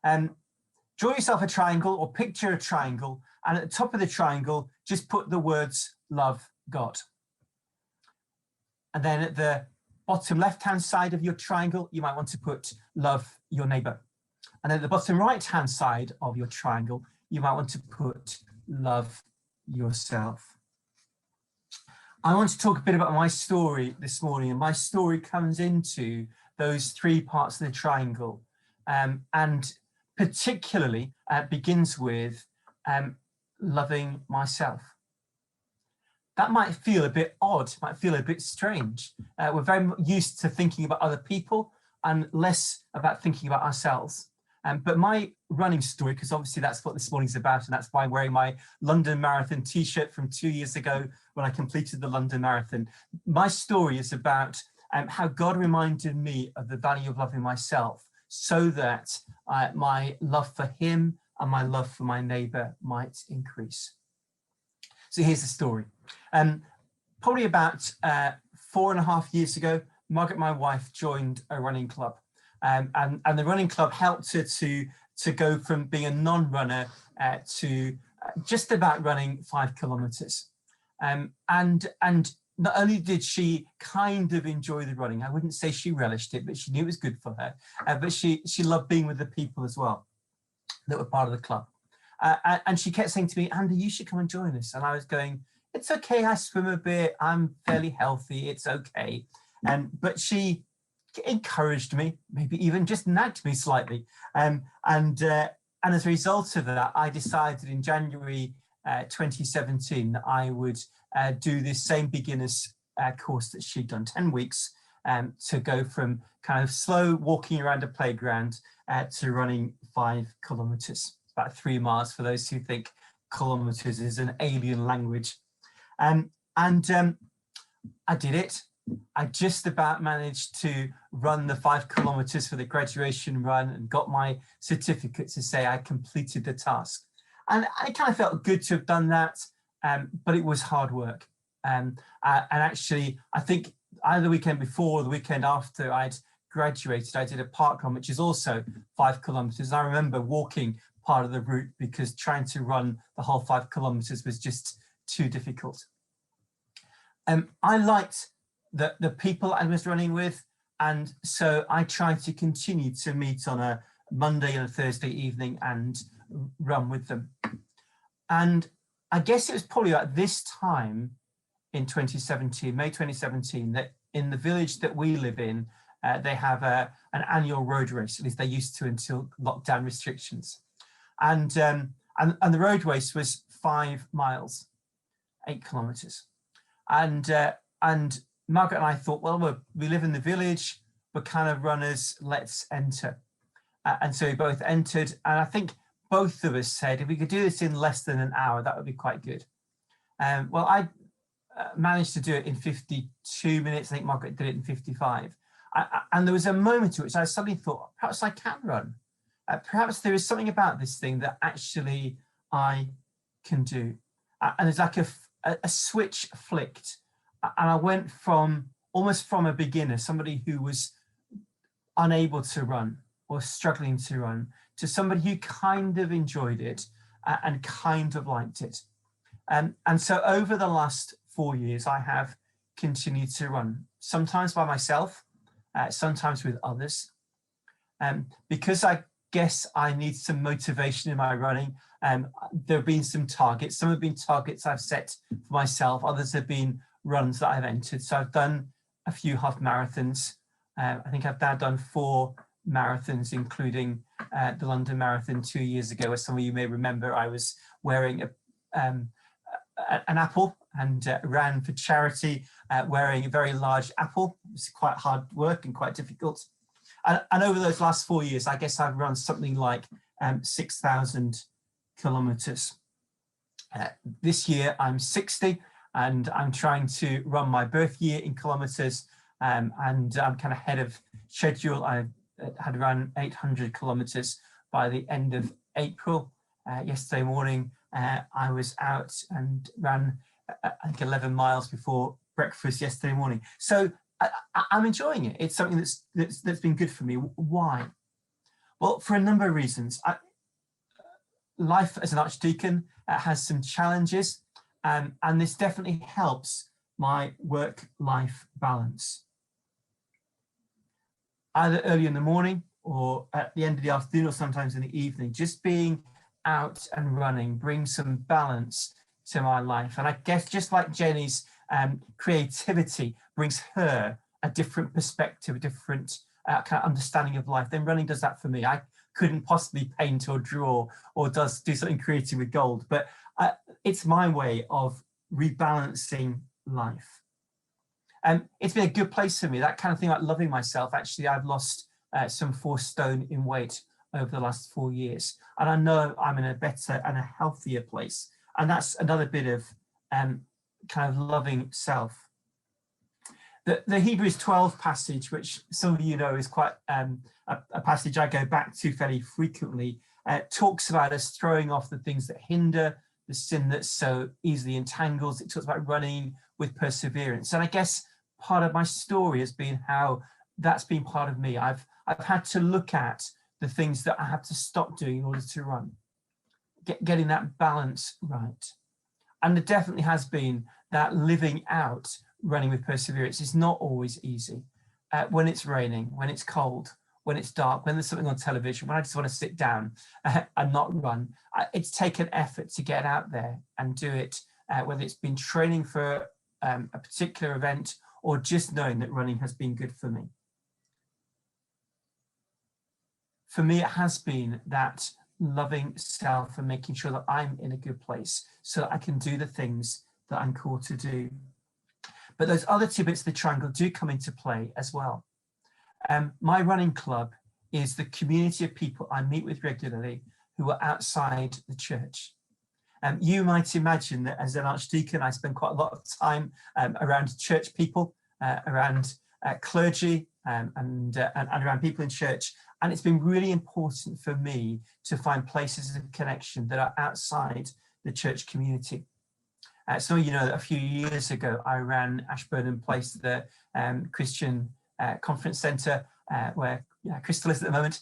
Draw yourself a triangle or picture a triangle, and at the top of the triangle, just put the words love God. And then at the bottom left-hand side of your triangle, you might want to put love your neighbor. And at the bottom right-hand side of your triangle, you might want to put love yourself. I want to talk a bit about my story this morning, and my story comes into those three parts of the triangle, and particularly begins with loving myself. That might feel a bit odd, might feel a bit strange. We're very used to thinking about other people and less about thinking about ourselves. But my running story, because obviously that's what this morning's about, and that's why I'm wearing my London Marathon t-shirt from 2 years ago when I completed the London Marathon. My story is about how God reminded me of the value of loving myself so that my love for him and my love for my neighbour might increase. So here's the story. Probably about 4.5 years ago, Margaret, my wife, joined a running club. And the running club helped her to go from being a non-runner to just about running 5 kilometres. And not only did she kind of enjoy the running, I wouldn't say she relished it, but she knew it was good for her. But she loved being with the people as well that were part of the club. And she kept saying to me, Andy, you should come and join us. And I was going, it's okay, I swim a bit, I'm fairly healthy, it's okay. But she encouraged me, maybe even just nagged me slightly. And as a result of that, I decided in January 2017 that I would do this same beginner's course that she'd done, 10 weeks, to go from kind of slow walking around a playground to running 5 kilometres, about 3 miles for those who think kilometres is an alien language. I did it. I just about managed to run the 5 kilometres for the graduation run and got my certificate to say I completed the task. And I kind of felt good to have done that, but it was hard work. And actually, I think either the weekend before or the weekend after I'd graduated, I did a park run, which is also 5 kilometres. I remember walking part of the route because trying to run the whole 5 kilometres was just too difficult. I liked the people I was running with, and so I tried to continue to meet on a Monday and a Thursday evening and run with them. And I guess it was probably at this time in 2017, May 2017, that in the village that we live in, they have an annual road race, at least they used to until lockdown restrictions. And the road race was 5 miles, 8 kilometres. And Margaret and I thought, well, we live in the village, we're kind of runners, let's enter. And so we both entered, and I think both of us said, if we could do this in less than an hour, that would be quite good. Well, I managed to do it in 52 minutes. I think Margaret did it in 55. And there was a moment in which I suddenly thought, perhaps I can run. Perhaps there is something about this thing that actually I can do. And it's like a switch flicked. And I went from almost from a beginner, somebody who was unable to run or struggling to run, to somebody who kind of enjoyed it and kind of liked it. And so over the last 4 years, I have continued to run, sometimes by myself, sometimes with others. Because I guess I need some motivation in my running. There have been some targets. Some have been targets I've set for myself. Others have been runs that I've entered. So I've done a few half marathons. I think I've now done 4 marathons, including the London Marathon 2 years ago, where some of you may remember I was wearing an apple and ran for charity wearing a very large apple. It was quite hard work and quite difficult. And over those last 4 years, I guess I've run something like 6,000 kilometres. This year I'm 60 and I'm trying to run my birth year in kilometres, and I'm kind of ahead of schedule. I had run 800 kilometres by the end of April. Yesterday morning I was out and ran I think 11 miles before breakfast yesterday morning. So I'm enjoying it. It's something that's been good for me. Why? Well, for a number of reasons. Life as an archdeacon has some challenges, and this definitely helps my work-life balance. Either early in the morning or at the end of the afternoon or sometimes in the evening, just being out and running brings some balance to my life. And I guess just like Jenny's creativity brings her a different perspective, a different kind of understanding of life, then running does that for me. I couldn't possibly paint or draw or do something creative with gold, but it's my way of rebalancing life. It's been a good place for me, that kind of thing, like loving myself. Actually, I've lost some 4 stone in weight over the last 4 years, and I know I'm in a better and a healthier place. And that's another bit of kind of loving self. The Hebrews 12 passage, which some of you know is quite a passage I go back to fairly frequently, talks about us throwing off the things that hinder, the sin that so easily entangles. It talks about running with perseverance. And I guess part of my story has been how that's been part of me. I've had to look at the things that I have to stop doing in order to run, getting that balance right. And there definitely has been that living out running with perseverance. It's not always easy. When it's raining, when it's cold, when it's dark, when there's something on television, when I just want to sit down and not run, it's taken effort to get out there and do it, whether it's been training for a particular event or just knowing that running has been good for me. For me, it has been that loving self and making sure that I'm in a good place so that I can do the things that I'm called to do. But those other 2 bits of the triangle do come into play as well. My running club is the community of people I meet with regularly who are outside the church. You might imagine that as an archdeacon, I spend quite a lot of time around church people, around clergy, and around people in church. And it's been really important for me to find places of connection that are outside the church community. Some of you know that a few years ago, I ran Ashburnham Place, the Christian Conference Centre, where Crystal is at the moment,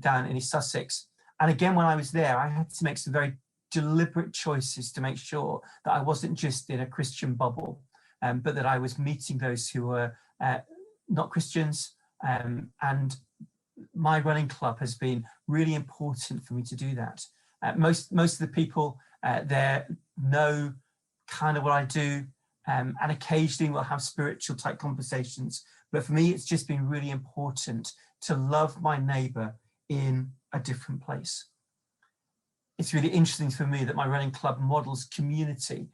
down in East Sussex. And again, when I was there, I had to make some very deliberate choices to make sure that I wasn't just in a Christian bubble, but that I was meeting those who were not Christians. And my running club has been really important for me to do that. Most of the people there know kind of what I do, and occasionally we'll have spiritual type conversations. But for me, it's just been really important to love my neighbour in a different place. It's really interesting for me that my running club models community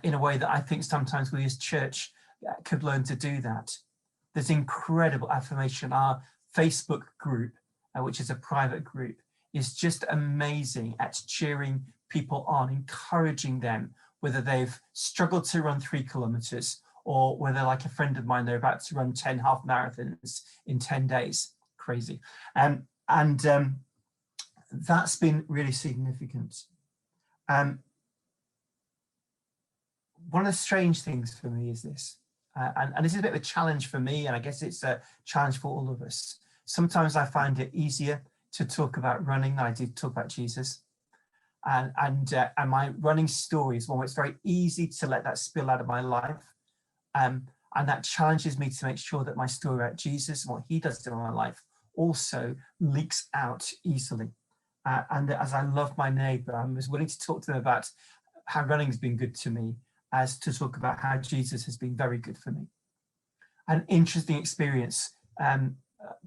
in a way that I think sometimes we as church could learn to do that. There's incredible affirmation. Our Facebook group, which is a private group, is just amazing at cheering people on, encouraging them, whether they've struggled to run 3 kilometers or whether, like a friend of mine, they're about to run 10 half marathons in 10 days. Crazy. That's been really significant. One of the strange things for me is this, and this is a bit of a challenge for me, and I guess it's a challenge for all of us. Sometimes I find it easier to talk about running than I do to talk about Jesus. And my running story is one where it's very easy to let that spill out of my life. And that challenges me to make sure that my story about Jesus and what he does in my life also leaks out easily. And that as I love my neighbour, I'm as willing to talk to them about how running has been good to me as to talk about how Jesus has been very good for me. An interesting experience.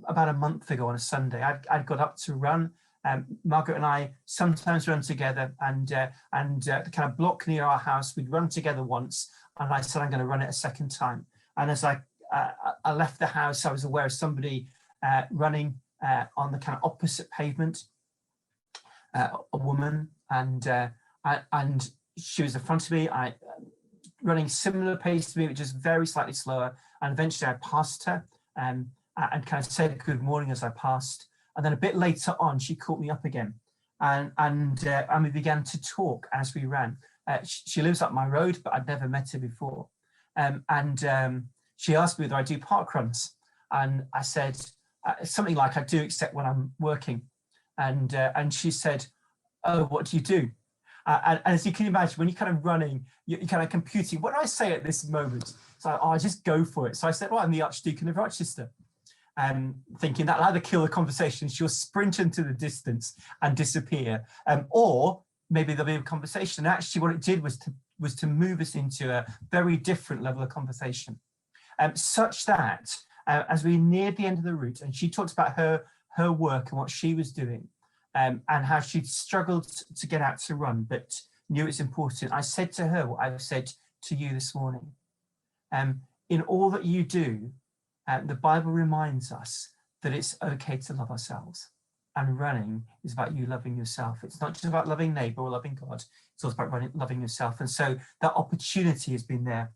About a month ago on a Sunday, I'd got up to run. Margaret and I sometimes run together, and the kind of block near our house, we'd run together once, and I said I'm going to run it a second time. And as I left the house, I was aware of somebody running on the kind of opposite pavement, a woman, and she was in front of me. Running similar pace to me, but just very slightly slower. And eventually I passed her and kind of said good morning as I passed. And then a bit later on, she caught me up again, and we began to talk as we ran. She lives up my road, but I'd never met her before. She asked me whether I do park runs, and I said something like I do, except when I'm working. And she said, "Oh, what do you do?" And as you can imagine, when you're kind of running, you're kind of computing, what do I say at this moment? So I just go for it. So I said, well, I'm the Archdeacon of Rochester. Thinking that'll either kill the conversation, she'll sprint into the distance and disappear, or maybe there'll be a conversation. And actually what it did was to move us into a very different level of conversation, such that as we neared the end of the route, and she talked about her work and what she was doing, and how she'd struggled to get out to run, but knew it's important. I said to her what I've said to you this morning. In all that you do, the Bible reminds us that it's okay to love ourselves. And running is about you loving yourself. It's not just about loving neighbour or loving God. It's also about loving yourself. And so that opportunity has been there.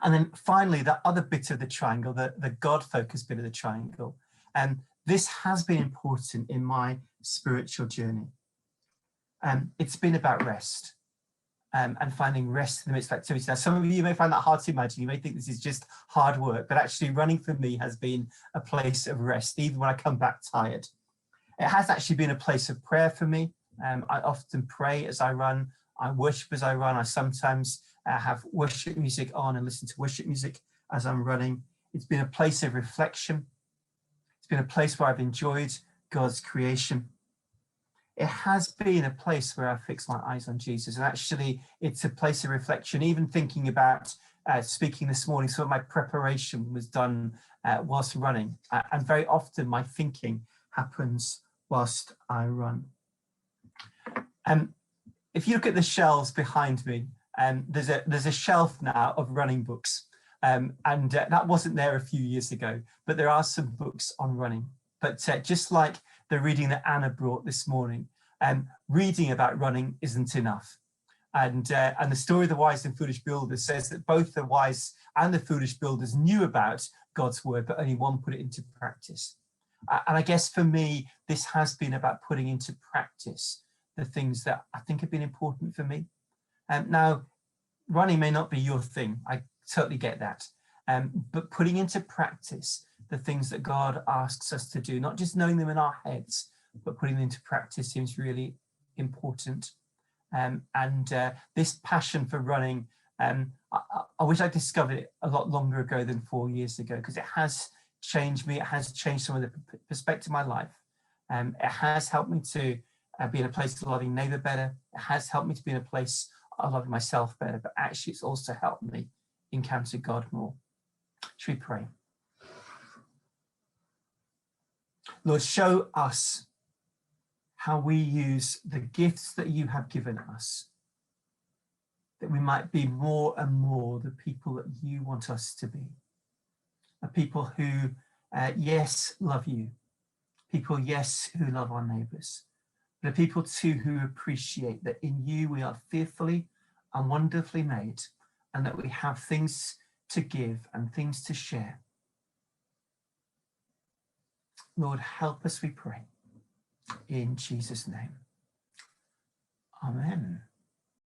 And then finally, that other bit of the triangle, the God-focused bit of the triangle, this has been important in my spiritual journey. It's been about rest, and finding rest in the midst of activity. Now, some of you may find that hard to imagine. You may think this is just hard work, but actually running for me has been a place of rest, even when I come back tired. It has actually been a place of prayer for me. I often pray as I run. I worship as I run. I sometimes have worship music on and listen to worship music as I'm running. It's been a place of reflection. It's been a place where I've enjoyed God's creation. It has been a place where I fix my eyes on Jesus. And actually, it's a place of reflection. Even thinking about speaking this morning, some of my preparation was done whilst running. And very often my thinking happens whilst I run. If you look at the shelves behind me, there's a shelf now of running books. And that wasn't there a few years ago, but there are some books on running. But just like the reading that Anna brought this morning, reading about running isn't enough. And the story of the wise and foolish builders says that both the wise and the foolish builders knew about God's word, but only one put it into practice. And I guess for me, this has been about putting into practice the things that I think have been important for me. Now, running may not be your thing. I totally get that. But putting into practice the things that God asks us to do, not just knowing them in our heads, but putting them into practice seems really important. This passion for running, I wish I discovered it a lot longer ago than 4 years ago, because it has changed me. It has changed some of the perspective of my life. It has helped me to be in a place of loving neighbour better. It has helped me to be in a place of loving myself better, but actually it's also helped me encounter God more. Should we pray? Lord, show us how we use the gifts that you have given us, that we might be more and more the people that you want us to be. A people who, yes, love you. People, yes, who love our neighbours. But a people too who appreciate that in you we are fearfully and wonderfully made, and that we have things to give and things to share. Lord, help us, we pray. In Jesus' name. Amen.